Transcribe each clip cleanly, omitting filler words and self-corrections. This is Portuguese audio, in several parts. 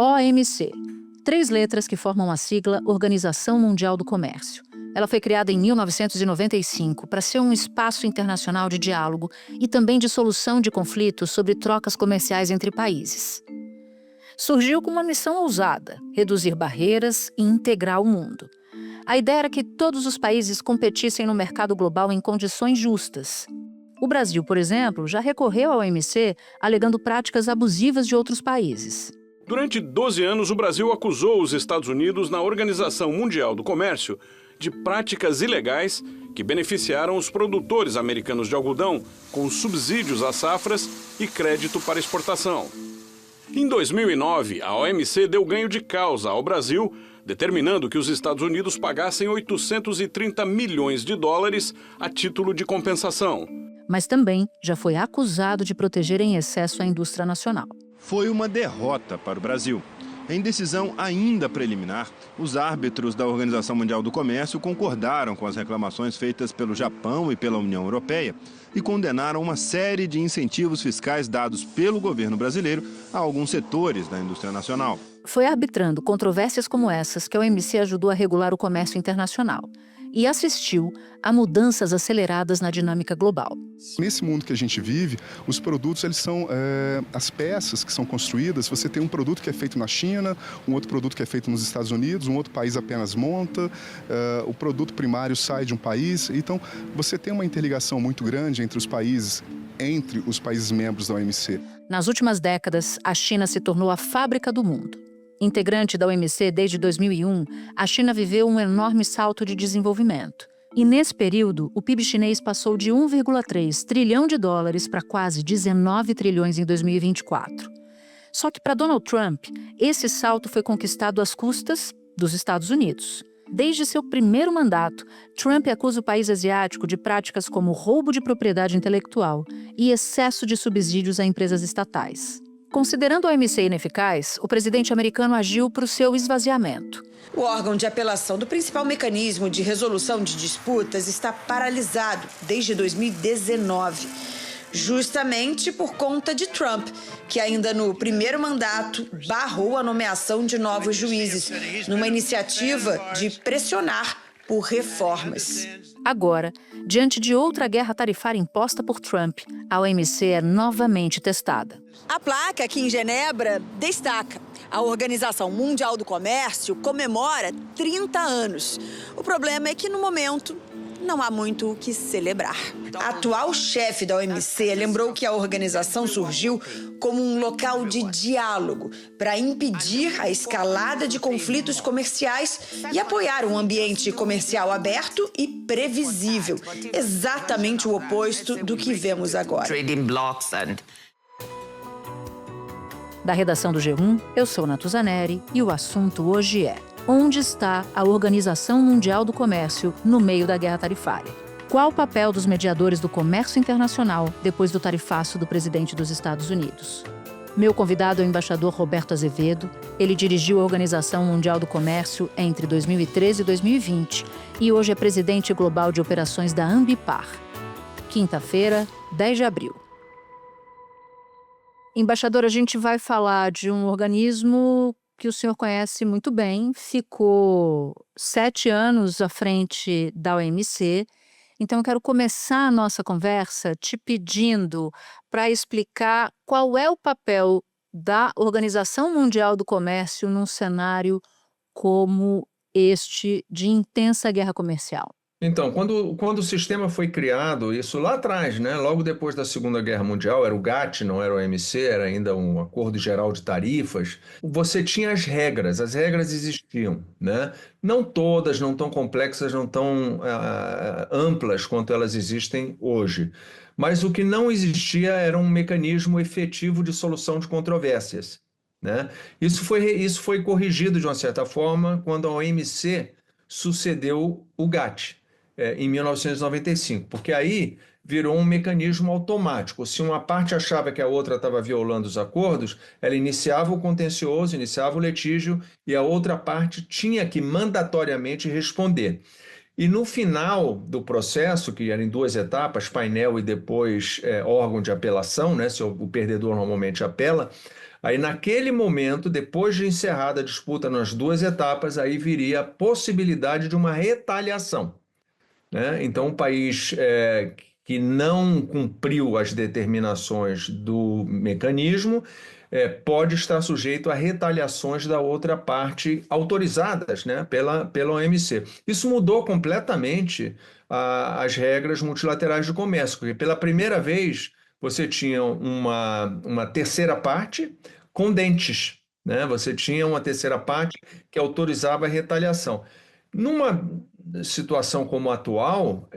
OMC. 3 letras que formam a sigla Organização Mundial do Comércio. Ela foi criada em 1995 para ser um espaço internacional de diálogo e também de solução de conflitos sobre trocas comerciais entre países. Surgiu com uma missão ousada: reduzir barreiras e integrar o mundo. A ideia era que todos os países competissem no mercado global em condições justas. O Brasil, por exemplo, já recorreu à OMC alegando práticas abusivas de outros países. Durante 12 anos, o Brasil acusou os Estados Unidos na Organização Mundial do Comércio de práticas ilegais que beneficiaram os produtores americanos de algodão com subsídios às safras e crédito para exportação. Em 2009, a OMC deu ganho de causa ao Brasil, determinando que os Estados Unidos pagassem 830 milhões de dólares a título de compensação. Mas também já foi acusado de proteger em excesso a indústria nacional. Foi uma derrota para o Brasil. Em decisão ainda preliminar, os árbitros da Organização Mundial do Comércio concordaram com as reclamações feitas pelo Japão e pela União Europeia e condenaram uma série de incentivos fiscais dados pelo governo brasileiro a alguns setores da indústria nacional. Foi arbitrando controvérsias como essas que a OMC ajudou a regular o comércio internacional e assistiu a mudanças aceleradas na dinâmica global. Nesse mundo que a gente vive, os produtos eles são as peças que são construídas. Você tem um produto que é feito na China, um outro produto que é feito nos Estados Unidos, um outro país apenas monta, o produto primário sai de um país. Então, você tem uma interligação muito grande entre os países membros da OMC. Nas últimas décadas, a China se tornou a fábrica do mundo. Integrante da OMC desde 2001, a China viveu um enorme salto de desenvolvimento. E nesse período, o PIB chinês passou de 1,3 trilhão de dólares para quase 19 trilhões em 2024. Só que para Donald Trump, esse salto foi conquistado às custas dos Estados Unidos. Desde seu primeiro mandato, Trump acusa o país asiático de práticas como roubo de propriedade intelectual e excesso de subsídios a empresas estatais. Considerando a OMC ineficaz, o presidente americano agiu para o seu esvaziamento. O órgão de apelação do principal mecanismo de resolução de disputas está paralisado desde 2019, justamente por conta de Trump, que ainda no primeiro mandato barrou a nomeação de novos juízes, numa iniciativa de pressionar por reformas. Agora, diante de outra guerra tarifária imposta por Trump, a OMC é novamente testada. A placa aqui em Genebra destaca: a Organização Mundial do Comércio comemora 30 anos. O problema é que, no momento, não há muito o que celebrar. A atual chefe da OMC lembrou que a organização surgiu como um local de diálogo para impedir a escalada de conflitos comerciais e apoiar um ambiente comercial aberto e previsível, exatamente o oposto do que vemos agora. Da redação do G1, eu sou Natuzaneri e o assunto hoje é: onde está a Organização Mundial do Comércio no meio da guerra tarifária? Qual o papel dos mediadores do comércio internacional depois do tarifaço do presidente dos Estados Unidos? Meu convidado é o embaixador Roberto Azevedo. Ele dirigiu a Organização Mundial do Comércio entre 2013 e 2020 e hoje é presidente global de operações da Ambipar. Quinta-feira, 10 de abril. Embaixador, a gente vai falar de um organismo que o senhor conhece muito bem, ficou 7 anos à frente da OMC. Então, eu quero começar a nossa conversa te pedindo para explicar qual é o papel da Organização Mundial do Comércio num cenário como este de intensa guerra comercial. Então, quando o sistema foi criado, isso lá atrás, né, logo depois da Segunda Guerra Mundial, era o GATT, não era o OMC, era ainda um acordo geral de tarifas, você tinha as regras existiam, né? Não todas, não tão complexas, não tão amplas quanto elas existem hoje. Mas o que não existia era um mecanismo efetivo de solução de controvérsias, né? Isso foi corrigido de uma certa forma quando a OMC sucedeu o GATT. Em 1995, porque aí virou um mecanismo automático. Se uma parte achava que a outra estava violando os acordos, ela iniciava o contencioso, iniciava o litígio e a outra parte tinha que mandatoriamente responder. E no final do processo, que era em 2 etapas, painel e depois órgão de apelação, né, se o perdedor normalmente apela, aí naquele momento, depois de encerrada a disputa nas 2 etapas, aí viria a possibilidade de uma retaliação, né? Então, o país que não cumpriu as determinações do mecanismo pode estar sujeito a retaliações da outra parte autorizadas, né, pela OMC. Isso mudou completamente as regras multilaterais de comércio, porque pela primeira vez você tinha uma terceira parte com dentes, né? Você tinha uma terceira parte que autorizava a retaliação. Numa situação como a atual,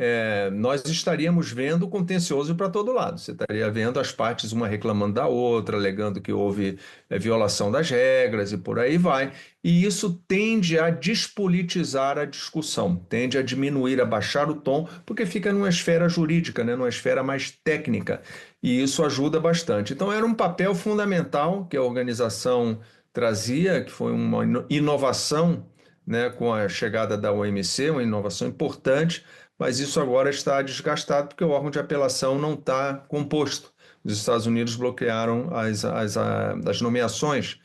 nós estaríamos vendo contencioso para todo lado. Você estaria vendo as partes uma reclamando da outra, alegando que houve violação das regras e por aí vai. E isso tende a despolitizar a discussão, tende a diminuir, a baixar o tom, porque fica numa esfera jurídica, né, numa esfera mais técnica. E isso ajuda bastante. Então, era um papel fundamental que a organização trazia, que foi uma inovação, né, com a chegada da OMC, uma inovação importante, mas isso agora está desgastado porque o órgão de apelação não está composto. Os Estados Unidos bloquearam as nomeações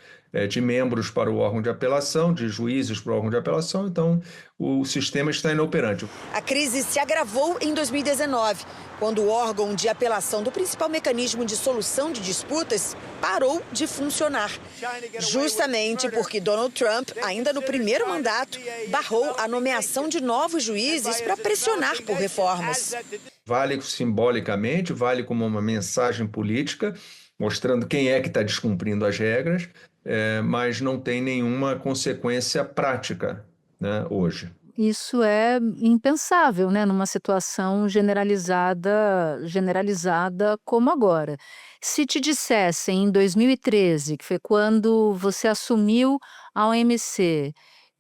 de membros para o órgão de apelação, de juízes para o órgão de apelação, então o sistema está inoperante. A crise se agravou em 2019, quando o órgão de apelação do principal mecanismo de solução de disputas parou de funcionar. Justamente porque Donald Trump, ainda no primeiro mandato, barrou a nomeação de novos juízes para pressionar por reformas. Vale simbolicamente, vale como uma mensagem política, mostrando quem é que está descumprindo as regras, mas não tem nenhuma consequência prática, né, hoje. Isso é impensável, né, numa situação generalizada como agora. Se te dissessem em 2013, que foi quando você assumiu a OMC,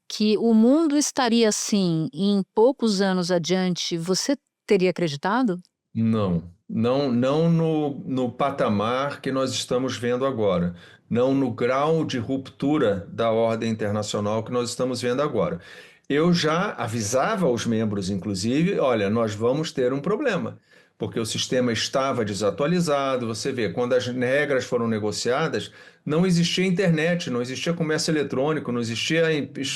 que o mundo estaria assim em poucos anos adiante, você teria acreditado? Não no patamar que nós estamos vendo agora, não no grau de ruptura da ordem internacional que nós estamos vendo agora. Eu já avisava aos membros, inclusive, olha, nós vamos ter um problema, porque o sistema estava desatualizado. Você vê, quando as regras foram negociadas, não existia internet, não existia comércio eletrônico, não existia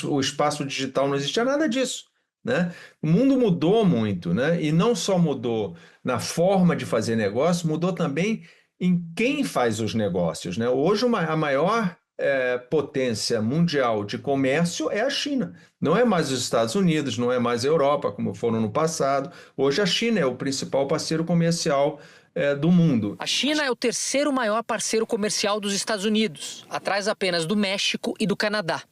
o espaço digital, não existia nada disso, né? O mundo mudou muito, né? E não só mudou na forma de fazer negócio, mudou também em quem faz os negócios, né? Hoje a maior potência mundial de comércio é a China. Não é mais os Estados Unidos, não é mais a Europa, como foram no passado. Hoje a China é o principal parceiro comercial do mundo. A China é o terceiro maior parceiro comercial dos Estados Unidos, atrás apenas do México e do Canadá.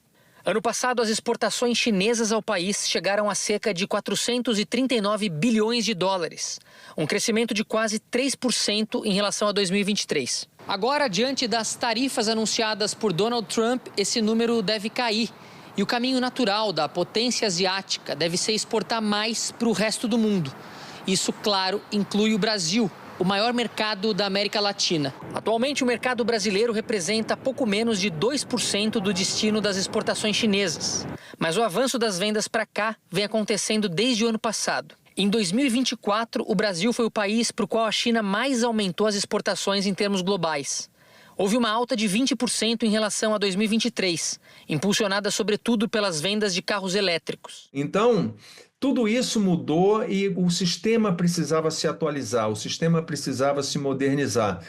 Ano passado, as exportações chinesas ao país chegaram a cerca de 439 bilhões de dólares, um crescimento de quase 3% em relação a 2023. Agora, diante das tarifas anunciadas por Donald Trump, esse número deve cair. E o caminho natural da potência asiática deve ser exportar mais para o resto do mundo. Isso, claro, inclui o Brasil, o maior mercado da América Latina. Atualmente, o mercado brasileiro representa pouco menos de 2% do destino das exportações chinesas. Mas o avanço das vendas para cá vem acontecendo desde o ano passado. Em 2024, o Brasil foi o país para o qual a China mais aumentou as exportações em termos globais. Houve uma alta de 20% em relação a 2023, impulsionada sobretudo pelas vendas de carros elétricos. Então, tudo isso mudou e o sistema precisava se atualizar, o sistema precisava se modernizar.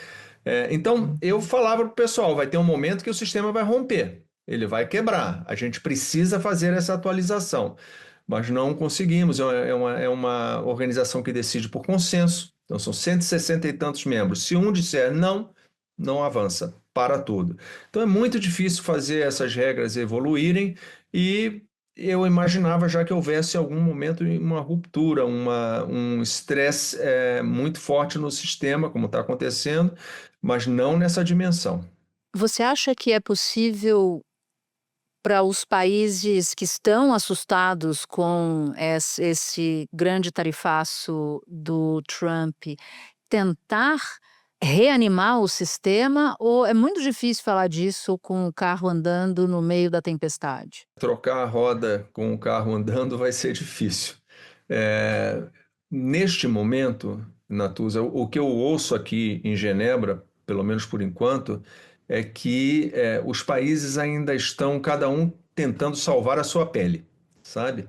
Então, eu falava para o pessoal, vai ter um momento que o sistema vai romper, ele vai quebrar. A gente precisa fazer essa atualização, mas não conseguimos. É uma organização que decide por consenso, então são 160 e tantos membros. Se um disser não avança, para tudo. Então, é muito difícil fazer essas regras evoluírem e eu imaginava já que houvesse algum momento uma ruptura, um estresse muito forte no sistema, como está acontecendo, mas não nessa dimensão. Você acha que é possível para os países que estão assustados com esse grande tarifaço do Trump tentar reanimar o sistema, ou é muito difícil falar disso com o carro andando no meio da tempestade? Trocar a roda com o carro andando vai ser difícil. Neste momento, Natuza, o que eu ouço aqui em Genebra, pelo menos por enquanto, é que os países ainda estão, cada um, tentando salvar a sua pele, sabe?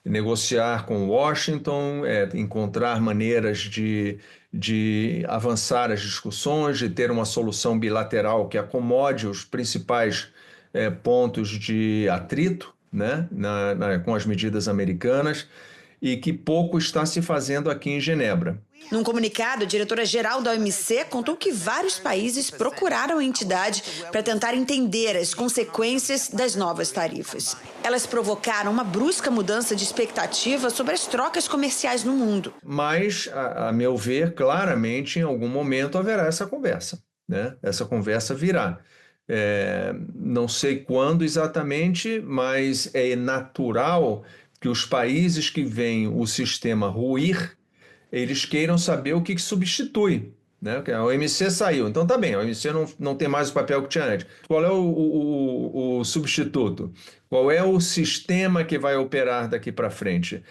Negociar com Washington, encontrar maneiras de avançar as discussões, de ter uma solução bilateral que acomode os principais pontos de atrito, né, com as medidas americanas, e que pouco está se fazendo aqui em Genebra. Num comunicado, a diretora-geral da OMC contou que vários países procuraram a entidade para tentar entender as consequências das novas tarifas. Elas provocaram uma brusca mudança de expectativa sobre as trocas comerciais no mundo. Mas, a meu ver, claramente, em algum momento haverá essa conversa, né? Essa conversa virá. Não sei quando exatamente, mas é natural que os países que veem o sistema ruir, eles queiram saber o que substitui, né? A OMC saiu, então tá bem, a OMC não tem mais o papel que tinha antes. Qual é o substituto? Qual é o sistema que vai operar daqui para frente?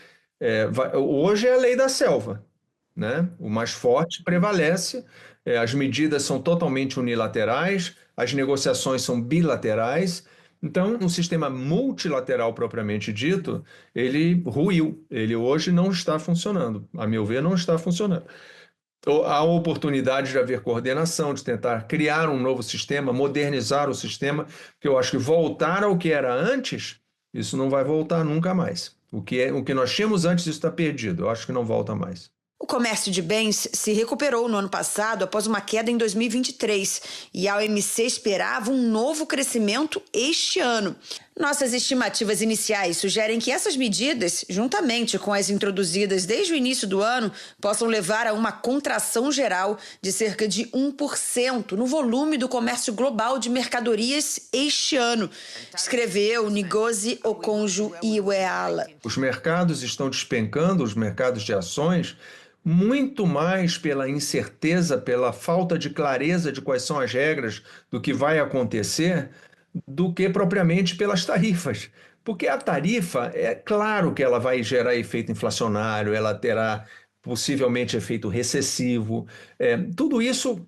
Hoje é a lei da selva, né? O mais forte prevalece, as medidas são totalmente unilaterais, as negociações são bilaterais. Então, um sistema multilateral propriamente dito, ele ruiu, ele hoje não está funcionando, a meu ver, não está funcionando. Há oportunidade de haver coordenação, de tentar criar um novo sistema, modernizar o sistema, porque eu acho que voltar ao que era antes, isso não vai voltar nunca mais. O que nós tínhamos antes, isso está perdido, eu acho que não volta mais. O comércio de bens se recuperou no ano passado após uma queda em 2023 e a OMC esperava um novo crescimento este ano. Nossas estimativas iniciais sugerem que essas medidas, juntamente com as introduzidas desde o início do ano, possam levar a uma contração geral de cerca de 1% no volume do comércio global de mercadorias este ano, escreveu Ngozi Okonjo-Iweala. Os mercados estão despencando, os mercados de ações, muito mais pela incerteza, pela falta de clareza de quais são as regras do que vai acontecer, do que propriamente pelas tarifas. Porque a tarifa, é claro que ela vai gerar efeito inflacionário, ela terá possivelmente efeito recessivo. Tudo isso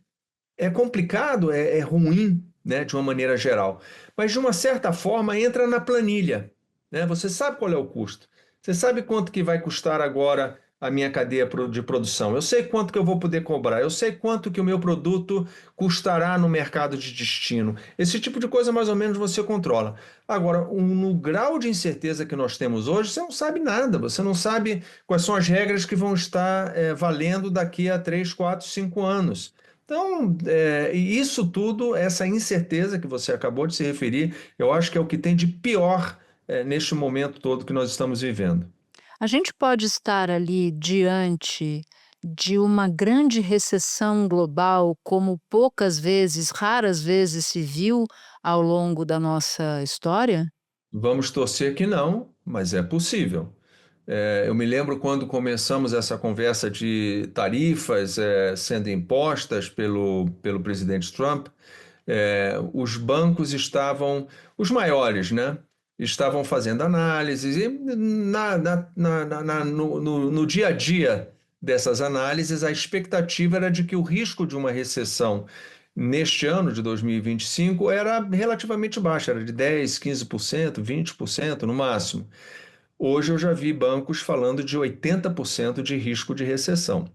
é complicado, é ruim, né, de uma maneira geral. Mas, de uma certa forma, entra na planilha, né? Você sabe qual é o custo. Você sabe quanto que vai custar agora a minha cadeia de produção. Eu sei quanto que eu vou poder cobrar. Eu sei quanto que o meu produto custará no mercado de destino. Esse tipo de coisa, mais ou menos, você controla. Agora, no grau de incerteza que nós temos hoje, você não sabe nada. Você não sabe quais são as regras que vão estar valendo daqui a 3, 4, 5 anos. Então, isso tudo, essa incerteza que você acabou de se referir, eu acho que é o que tem de pior neste momento todo que nós estamos vivendo. A gente pode estar ali diante de uma grande recessão global, como raras vezes se viu ao longo da nossa história? Vamos torcer que não, mas é possível. Eu me lembro quando começamos essa conversa de tarifas sendo impostas pelo presidente Trump, os bancos estavam, os maiores, né? Estavam fazendo análises e no dia a dia dessas análises, a expectativa era de que o risco de uma recessão neste ano de 2025 era relativamente baixo, era de 10%, 15%, 20% no máximo. Hoje eu já vi bancos falando de 80% de risco de recessão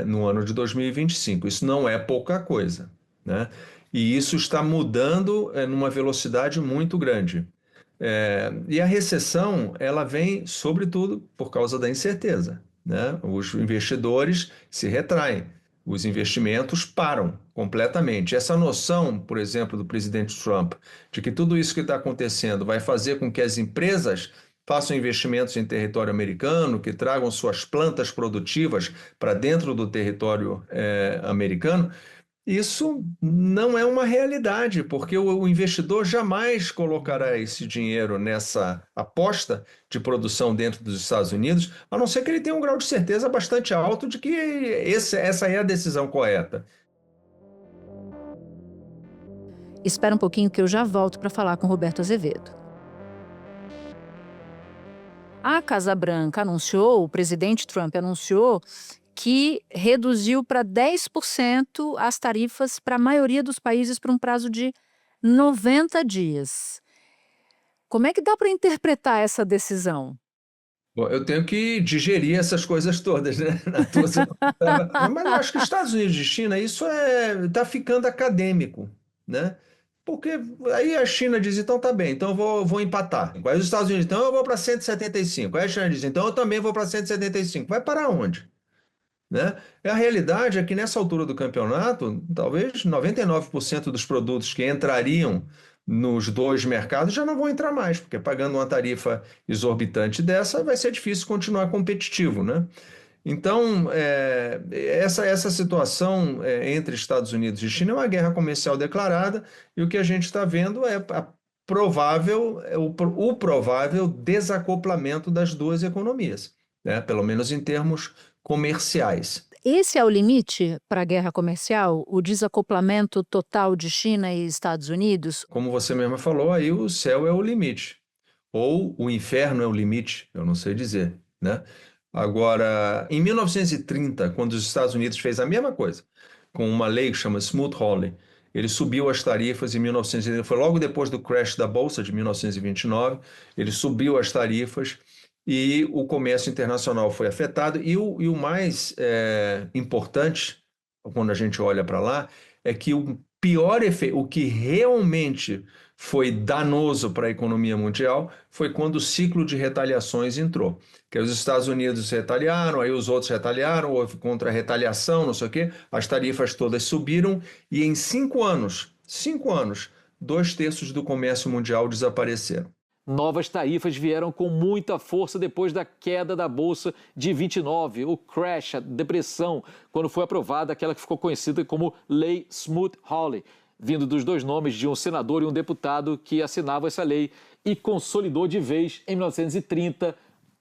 no ano de 2025. Isso não é pouca coisa, né? E isso está mudando numa velocidade muito grande. E a recessão, ela vem, sobretudo, por causa da incerteza, né? Os investidores se retraem, os investimentos param completamente. Essa noção, por exemplo, do presidente Trump, de que tudo isso que está acontecendo vai fazer com que as empresas façam investimentos em território americano, que tragam suas plantas produtivas para dentro do território americano, isso não é uma realidade, porque o investidor jamais colocará esse dinheiro nessa aposta de produção dentro dos Estados Unidos, a não ser que ele tenha um grau de certeza bastante alto de que essa é a decisão correta. Espera um pouquinho que eu já volto para falar com Roberto Azevedo. A Casa Branca anunciou, o presidente Trump anunciou que reduziu para 10% as tarifas para a maioria dos países por um prazo de 90 dias. Como é que dá para interpretar essa decisão? Bom, eu tenho que digerir essas coisas todas, né? Mas eu acho que Estados Unidos e China, isso está ficando acadêmico, né? Porque aí a China diz, então tá bem, então eu vou empatar. Aí os Estados Unidos, então eu vou para 175. Aí a China diz, então eu também vou para 175. Vai parar onde? Né? A realidade é que nessa altura do campeonato, talvez 99% dos produtos que entrariam nos dois mercados já não vão entrar mais, porque pagando uma tarifa exorbitante dessa vai ser difícil continuar competitivo, né? Então, essa situação entre Estados Unidos e China é uma guerra comercial declarada, e o que a gente está vendo é o provável desacoplamento das duas economias, né? Pelo menos em termos comerciais. Esse é o limite para a guerra comercial? O desacoplamento total de China e Estados Unidos? Como você mesma falou, aí o céu é o limite. Ou o inferno é o limite, eu não sei dizer, né? Agora, em 1930, quando os Estados Unidos fez a mesma coisa, com uma lei que chama Smoot-Hawley, ele subiu as tarifas em 1930, foi logo depois do crash da Bolsa de 1929, ele subiu as tarifas e o comércio internacional foi afetado. E o mais importante, quando a gente olha para lá, é que o pior efeito, o que realmente foi danoso para a economia mundial, foi quando o ciclo de retaliações entrou. Que os Estados Unidos retaliaram, aí os outros retaliaram, houve contra-retaliação, não sei o quê, as tarifas todas subiram e em 5 anos, 2/3 do comércio mundial desapareceram. Novas tarifas vieram com muita força depois da queda da Bolsa de 29, o crash, a depressão, quando foi aprovada aquela que ficou conhecida como Lei Smoot-Hawley, vindo dos dois nomes de um senador e um deputado que assinavam essa lei e consolidou de vez, em 1930,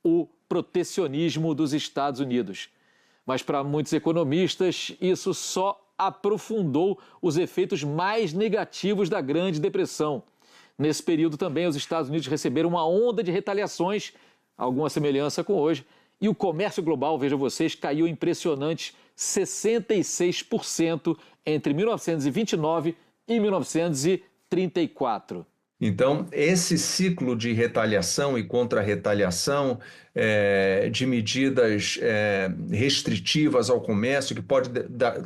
o protecionismo dos Estados Unidos. Mas para muitos economistas, isso só aprofundou os efeitos mais negativos da Grande Depressão. Nesse período também os Estados Unidos receberam uma onda de retaliações, alguma semelhança com hoje, e o comércio global, vejam vocês, caiu impressionantes 66% entre 1929 e 1934. Então, esse ciclo de retaliação e contra-retaliação, de medidas restritivas ao comércio, que pode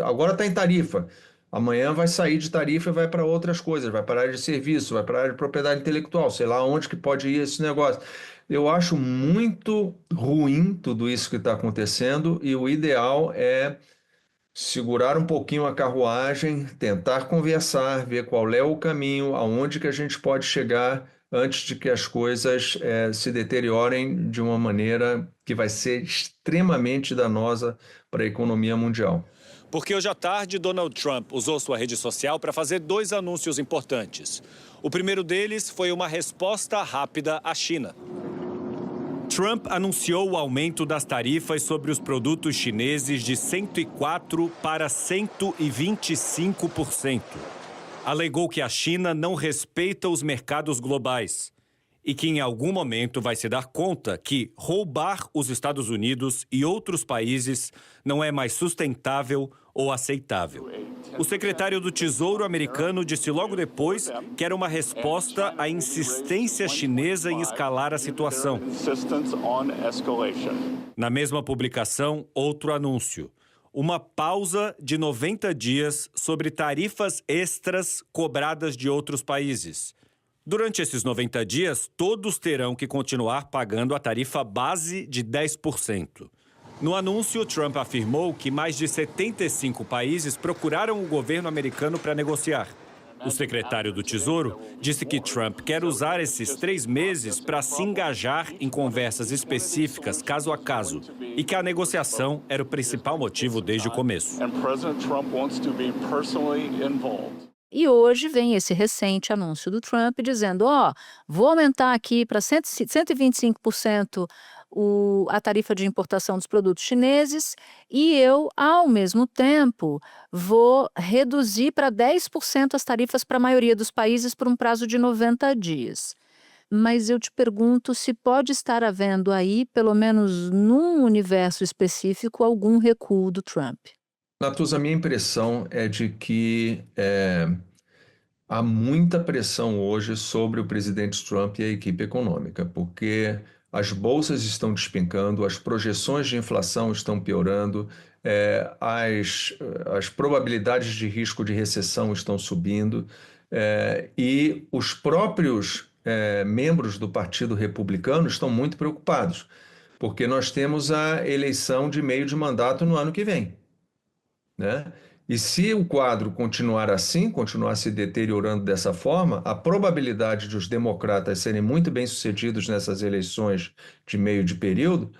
agora está em tarifa, amanhã vai sair de tarifa e vai para outras coisas, vai para a área de serviço, vai para a área de propriedade intelectual, sei lá onde que pode ir esse negócio. Eu acho muito ruim tudo isso que está acontecendo e o ideal é segurar um pouquinho a carruagem, tentar conversar, ver qual é o caminho, aonde que a gente pode chegar antes de que as coisas se deteriorem de uma maneira que vai ser extremamente danosa para a economia mundial. Porque hoje à tarde, Donald Trump usou sua rede social para fazer 2 anúncios importantes. O primeiro deles foi uma resposta rápida à China. Trump anunciou o aumento das tarifas sobre os produtos chineses de 104% para 125%. Alegou que a China não respeita os mercados globais e que em algum momento vai se dar conta que roubar os Estados Unidos e outros países não é mais sustentável ou aceitável. O secretário do Tesouro americano disse logo depois que era uma resposta à insistência chinesa em escalar a situação. Na mesma publicação, outro anúncio: uma pausa de 90 dias sobre tarifas extras cobradas de outros países. Durante esses 90 dias, todos terão que continuar pagando a tarifa base de 10%. No anúncio, Trump afirmou que mais de 75 países procuraram o governo americano para negociar. O secretário do Tesouro disse que Trump quer usar esses 3 meses para se engajar em conversas específicas, caso a caso, e que a negociação era o principal motivo desde o começo. E hoje vem esse recente anúncio do Trump dizendo, vou aumentar aqui para 125% a tarifa de importação dos produtos chineses e eu, ao mesmo tempo, vou reduzir para 10% as tarifas para a maioria dos países por um prazo de 90 dias. Mas eu te pergunto se pode estar havendo aí, pelo menos num universo específico, algum recuo do Trump. Natuza, a minha impressão é de que há muita pressão hoje sobre o presidente Trump e a equipe econômica, porque as bolsas estão despencando, as projeções de inflação estão piorando, as probabilidades de risco de recessão estão subindo, e os próprios membros do Partido Republicano estão muito preocupados, porque nós temos a eleição de meio de mandato no ano que vem, né? E se o quadro continuar assim, continuar se deteriorando dessa forma, a probabilidade de os democratas serem muito bem-sucedidos nessas eleições de meio de período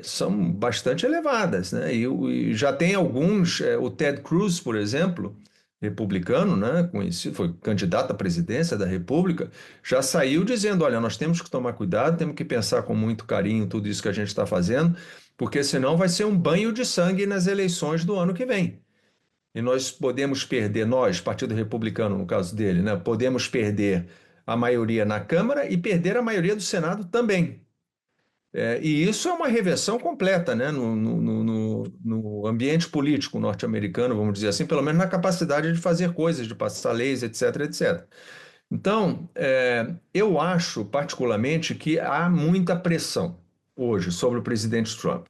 são bastante elevadas, né? E já tem alguns, o Ted Cruz, por exemplo, republicano, né, conhecido, foi candidato à presidência da República, já saiu dizendo, olha, nós temos que tomar cuidado, temos que pensar com muito carinho tudo isso que a gente está fazendo, porque senão vai ser um banho de sangue nas eleições do ano que vem. E nós podemos perder, nós, Partido Republicano, no caso dele, né, podemos perder a maioria na Câmara e perder a maioria do Senado também. E isso é uma reversão completa, né, no ambiente político norte-americano, vamos dizer assim, pelo menos na capacidade de fazer coisas, de passar leis, etc, etc. Então, eu acho particularmente que há muita pressão hoje sobre o presidente Trump.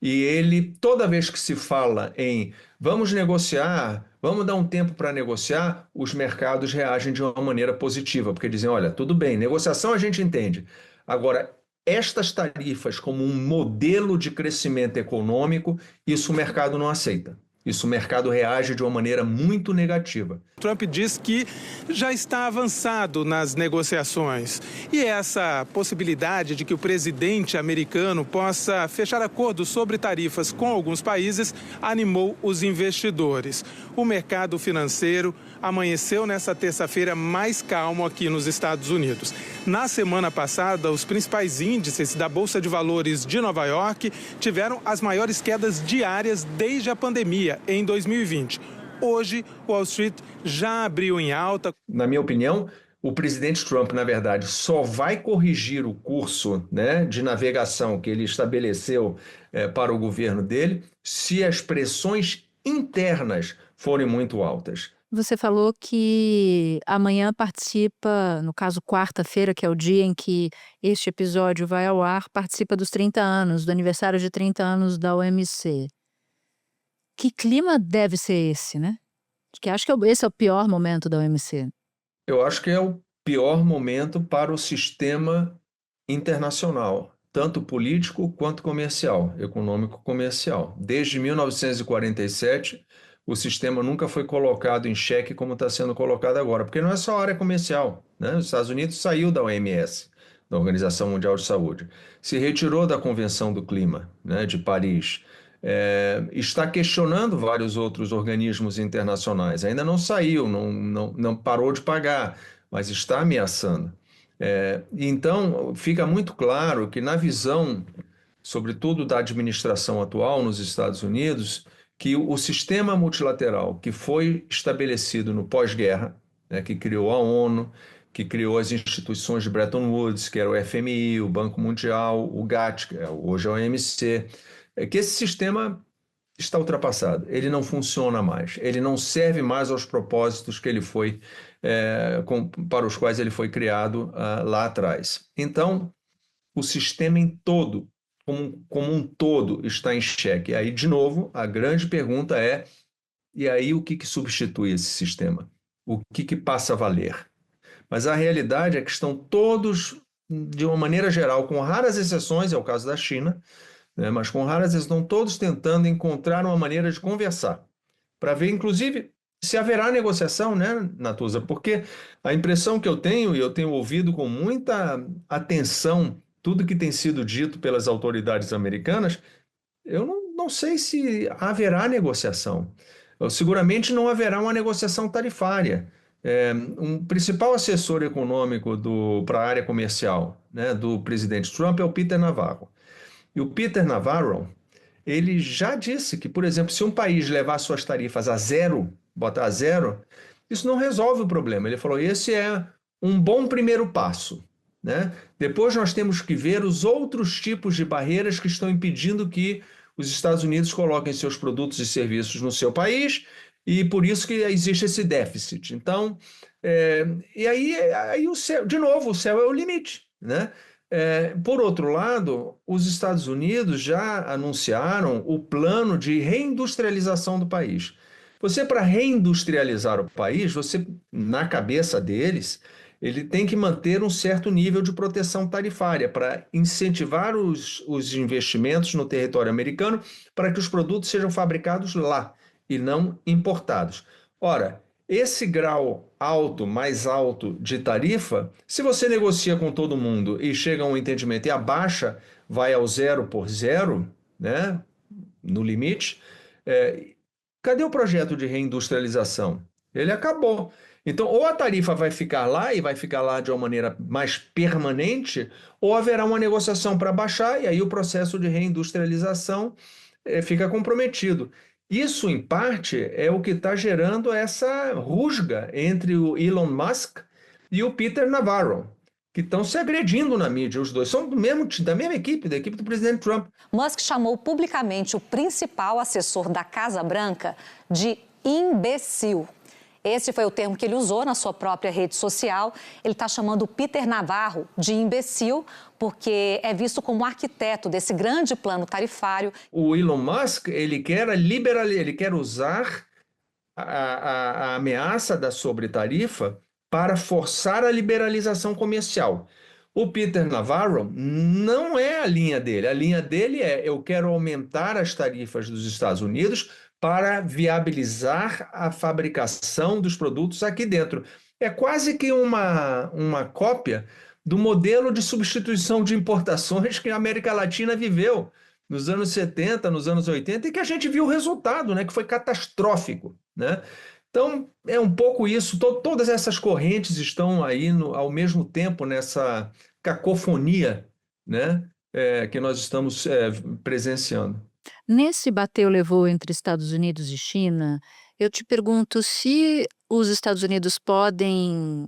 E ele, toda vez que se fala em vamos negociar, vamos dar um tempo para negociar, os mercados reagem de uma maneira positiva, porque dizem, olha, tudo bem, negociação a gente entende. Agora, estas tarifas como um modelo de crescimento econômico, isso o mercado não aceita. Isso o mercado reage de uma maneira muito negativa. Trump diz que já está avançado nas negociações. E essa possibilidade de que o presidente americano possa fechar acordos sobre tarifas com alguns países animou os investidores. O mercado financeiro amanheceu nessa terça-feira mais calmo aqui nos Estados Unidos. Na semana passada, os principais índices da Bolsa de Valores de Nova York tiveram as maiores quedas diárias desde a pandemia, em 2020. Hoje, Wall Street já abriu em alta. Na minha opinião, o presidente Trump, na verdade, só vai corrigir o curso, né, de navegação que ele estabeleceu para o governo dele se as pressões internas forem muito altas. Você falou que amanhã participa, no caso quarta-feira, que é o dia em que este episódio vai ao ar, participa dos 30 anos, do aniversário de 30 anos da OMC. Que clima deve ser esse, né? Porque acho que esse é o pior momento da OMC. Eu acho que é o pior momento para o sistema internacional, tanto político quanto comercial, econômico-comercial. Desde 1947, o sistema nunca foi colocado em xeque como está sendo colocado agora, porque não é só a área comercial, né? Os Estados Unidos saiu da OMS, da Organização Mundial de Saúde, se retirou da Convenção do Clima, né, de Paris, está questionando vários outros organismos internacionais, ainda não saiu, não parou de pagar, mas está ameaçando. Então, fica muito claro que na visão, sobretudo da administração atual nos Estados Unidos, que o sistema multilateral que foi estabelecido no pós-guerra, né, que criou a ONU, que criou as instituições de Bretton Woods, que era o FMI, o Banco Mundial, o GATT, que hoje é o OMC, que esse sistema está ultrapassado, ele não funciona mais, ele não serve mais aos propósitos que ele foi, para os quais ele foi criado lá atrás. Então, o sistema em todo, como um todo, está em xeque. Aí, de novo, a grande pergunta é, e aí o que substitui esse sistema? O que passa a valer? Mas a realidade é que estão todos, de uma maneira geral, com raras exceções, é o caso da China, né, mas com raras exceções, estão todos tentando encontrar uma maneira de conversar, para ver, inclusive, se haverá negociação, né, Natuza? Porque a impressão que eu tenho, e eu tenho ouvido com muita atenção tudo que tem sido dito pelas autoridades americanas, eu não sei se haverá negociação. Seguramente não haverá uma negociação tarifária. Um principal assessor econômico para a área comercial, né, do presidente Trump é o Peter Navarro. E o Peter Navarro, ele já disse que, por exemplo, se um país levar suas tarifas a zero, botar a zero, isso não resolve o problema. Ele falou, esse é um bom primeiro passo. né? Depois nós temos que ver os outros tipos de barreiras que estão impedindo que os Estados Unidos coloquem seus produtos e serviços no seu país, e por isso que existe esse déficit. Então, e aí o céu, de novo, o céu é o limite, né? Por outro lado, os Estados Unidos já anunciaram o plano de reindustrialização do país. Para reindustrializar o país, na cabeça deles, ele tem que manter um certo nível de proteção tarifária para incentivar os investimentos no território americano para que os produtos sejam fabricados lá e não importados. Ora, esse grau mais alto de tarifa, se você negocia com todo mundo e chega a um entendimento e a baixa vai ao 0 por 0, né, no limite, cadê o projeto de reindustrialização? Ele acabou. Então, ou a tarifa vai ficar lá e vai ficar lá de uma maneira mais permanente, ou haverá uma negociação para baixar e aí o processo de reindustrialização fica comprometido. Isso, em parte, é o que está gerando essa rusga entre o Elon Musk e o Peter Navarro, que estão se agredindo na mídia. Os dois são da mesma equipe, da equipe do presidente Trump. Musk chamou publicamente o principal assessor da Casa Branca de imbecil. Esse foi o termo que ele usou na sua própria rede social. Ele está chamando o Peter Navarro de imbecil, porque é visto como arquiteto desse grande plano tarifário. O Elon Musk, ele quer usar a ameaça da sobretarifa para forçar a liberalização comercial. O Peter Navarro não é a linha dele. A linha dele eu quero aumentar as tarifas dos Estados Unidos para viabilizar a fabricação dos produtos aqui dentro. É quase que uma cópia do modelo de substituição de importações que a América Latina viveu nos anos 70, nos anos 80, e que a gente viu o resultado, né, que foi catastrófico, né? Então, é um pouco isso. Todas essas correntes estão aí ao mesmo tempo nessa cacofonia, né, que nós estamos presenciando. Nesse bateu-levou entre Estados Unidos e China, eu te pergunto se os Estados Unidos podem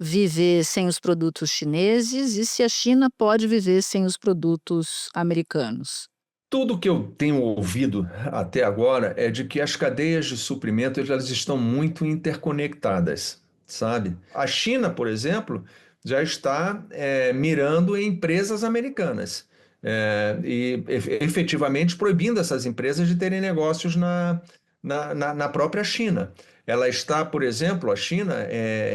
viver sem os produtos chineses e se a China pode viver sem os produtos americanos. Tudo que eu tenho ouvido até agora é de que as cadeias de suprimento elas estão muito interconectadas, sabe? A China, por exemplo, já está mirando em empresas americanas. E efetivamente proibindo essas empresas de terem negócios na própria China. Ela está, por exemplo, a China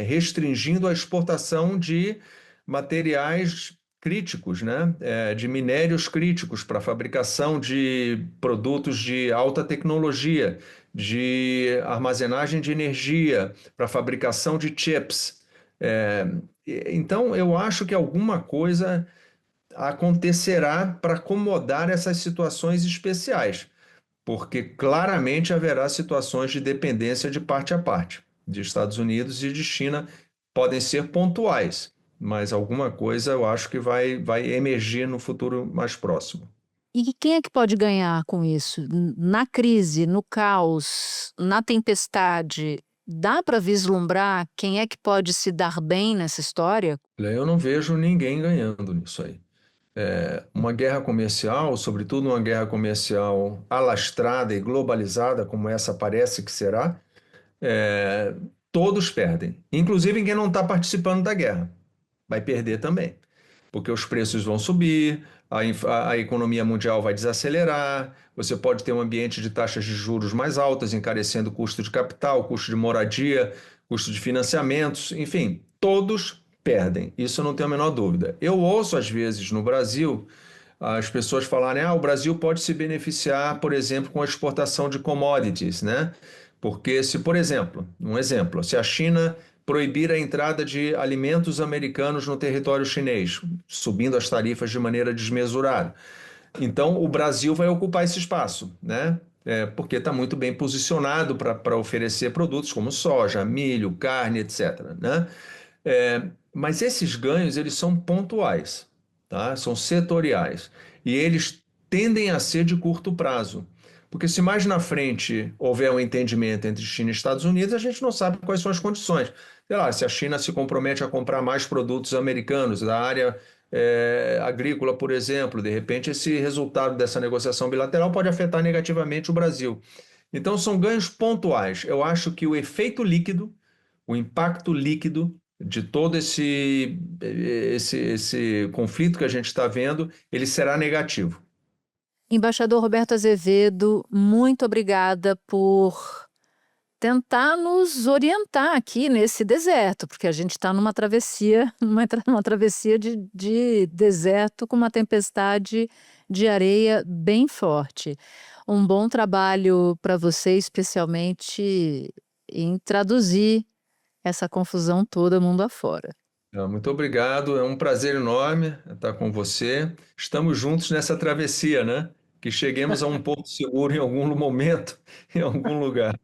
restringindo a exportação de materiais críticos, né? De minérios críticos para a fabricação de produtos de alta tecnologia, de armazenagem de energia, para a fabricação de chips. Então, eu acho que alguma coisa acontecerá para acomodar essas situações especiais, porque claramente haverá situações de dependência de parte a parte, de Estados Unidos e de China, podem ser pontuais, mas alguma coisa eu acho que vai emergir no futuro mais próximo. E quem é que pode ganhar com isso? Na crise, no caos, na tempestade, dá para vislumbrar quem é que pode se dar bem nessa história? Eu não vejo ninguém ganhando nisso aí. Uma guerra comercial, sobretudo uma guerra comercial alastrada e globalizada, como essa parece que será, todos perdem, inclusive quem não está participando da guerra. Vai perder também, porque os preços vão subir, a economia mundial vai desacelerar, você pode ter um ambiente de taxas de juros mais altas, encarecendo o custo de capital, custo de moradia, custo de financiamentos, enfim, todos perdem, isso eu não tenho a menor dúvida. Eu ouço às vezes no Brasil as pessoas falarem o Brasil pode se beneficiar, por exemplo, com a exportação de commodities, né? Porque se, por exemplo, se a China proibir a entrada de alimentos americanos no território chinês, subindo as tarifas de maneira desmesurada, então o Brasil vai ocupar esse espaço, né? Porque está muito bem posicionado para oferecer produtos como soja, milho, carne, etc., né? Mas esses ganhos eles são pontuais, tá? São setoriais e eles tendem a ser de curto prazo, Porque se mais na frente houver um entendimento entre China e Estados Unidos, a gente não sabe quais são as condições. Sei lá, se a China se compromete a comprar mais produtos americanos da área agrícola, por exemplo, de repente esse resultado dessa negociação bilateral pode afetar negativamente o Brasil. Então são ganhos pontuais. Eu acho que o efeito líquido, o impacto líquido de todo esse conflito que a gente está vendo, ele será negativo. Embaixador Roberto Azevedo, muito obrigada por tentar nos orientar aqui nesse deserto, porque a gente está numa travessia, uma travessia de deserto com uma tempestade de areia bem forte. Um bom trabalho para você, especialmente em traduzir essa confusão toda mundo afora. Muito obrigado, é um prazer enorme estar com você. Estamos juntos nessa travessia, né? Que cheguemos a um ponto seguro em algum momento, em algum lugar.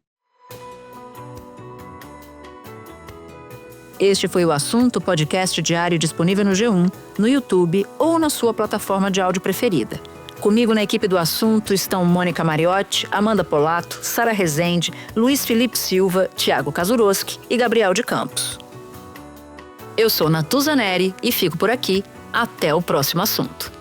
Este foi o Assunto, podcast diário disponível no G1, no YouTube ou na sua plataforma de áudio preferida. Comigo na equipe do Assunto estão Mônica Mariotti, Amanda Polato, Sara Rezende, Luiz Felipe Silva, Thiago Kazuroski e Gabriel de Campos. Eu sou Natuza Neri e fico por aqui. Até o próximo assunto.